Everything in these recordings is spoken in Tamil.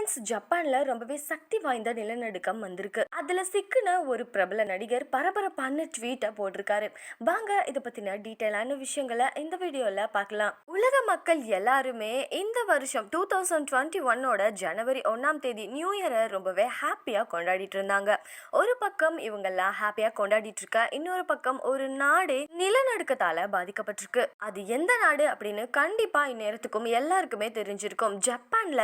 ஃப்ரெண்ட்ஸ், ஜப்பான்ல ரொம்பவே சக்தி வாய்ந்த நிலநடுக்கம் வந்திருக்கு. அதுல சிக்கின ஒரு பிரபல நடிகர் பரபரப்பான ட்வீட்டை போட்டிருக்காரு. வாங்க இதை பத்தின டீட்டெயிலான விஷயங்களை இந்த வீடியோல பார்க்கலாம். உலக மக்கள் எல்லாருமே இந்த வருஷம் 2021 ஜனவரி 1 நியூ இயரை ரொம்பவே ஹாப்பியா கொண்டாடிட்டு இருந்தாங்க. ஒரு பக்கம் இவங்கெல்லாம் ஹாப்பியா கொண்டாடிட்டு இருக்க, இன்னொரு பக்கம் ஒரு நாடு நிலநடுக்கத்தால பாதிக்கப்பட்டிருக்கு. அது எந்த நாடு அப்படின்னு கண்டிப்பா இந்நேரத்துக்கும் எல்லாருக்குமே தெரிஞ்சிருக்கும். ஜப்பான்ல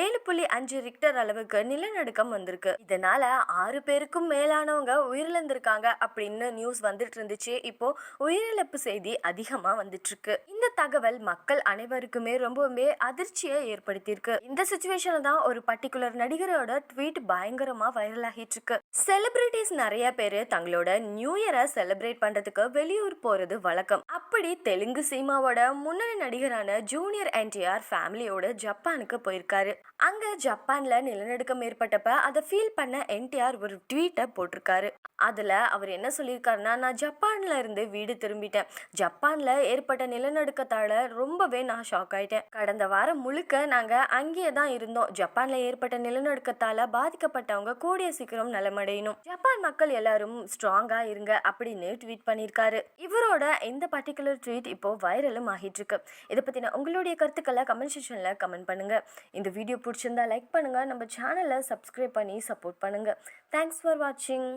7.5 ரிக்டர் அளவுக்கு நிலநடுக்கம் வந்திருக்கு. இதனால 6 பேருக்கும் மேலானவங்க உயிரிழந்திருக்காங்க அப்படின்னு நியூஸ் வந்துட்டு இருந்துச்சு. இப்போ உயிரிழப்பு செய்தி அதிகமா வந்துட்டு இருக்கு. இந்த தகவல் மக்கள் அனைவருக்குமே ரொம்பவே அதிர்ச்சியை ஏற்படுத்தியிருக்கு. இந்த சிச்சுவேஷன்ல தான் ஒரு பர்டிகுலர் நடிகரோட ட்வீட் பயங்கரமா வைரல் ஆகிட்டு இருக்கு. செலிபிரிட்டிஸ் நிறைய பேரு தங்களோட நியூ இயரை செலிப்ரேட் பண்றதுக்கு வெளியூர் போறது வழக்கம். அப்படி தெலுங்கு சினிமாவோட முன்னணி நடிகரான ஜூனியர் என்டிஆர் ஃபேமிலியோட ஜப்பானுக்கு போயிருக்காரு. அங்க ஜப்பான்ல நிலநடுக்கம் ஏற்பட்டப்ப அதை ஃபீல் பண்ண என்டிஆர் ஒரு ட்வீட்டை போட்டிருக்காரு. அதுல அவர் என்ன சொல்லியிருக்காருன்னா, நான் ஜப்பான்ல இருந்து வீடு திரும்பிட்டேன். ஜப்பான்ல ஏற்பட்ட நிலநடுக்கத்தால ரொம்பவே நான் ஷாக் ஆயிட்டேன். கடந்த வாரம் முழுக்க நாங்க அங்கேயே தான் இருந்தோம். ஜப்பான்ல ஏற்பட்ட நிலநடுக்கத்தால பாதிக்கப்பட்டவங்க கூடிய சீக்கிரம் நலமடையணும். ஜப்பான் மக்கள் எல்லாரும் ஸ்ட்ராங்கா இருங்க அப்படின்னு ட்வீட் பண்ணியிருக்காரு. இவரோட இந்த பர்டிகுலர் ட்வீட் இப்போ வைரலும் ஆகிட்டு இருக்கு. இதை பத்தின உங்களுடைய கருத்துக்களை கமெண்ட் செக்ஷன்ல கமெண்ட் பண்ணுங்க. இந்த வீடியோ பிடிச்சிருந்தா லைக் பண்ணுங்க. நம்ம சேனலை சப்ஸ்கிரைப் பண்ணி சப்போர்ட் பண்ணுங்க. தேங்க்ஸ் ஃபார் வாட்சிங்.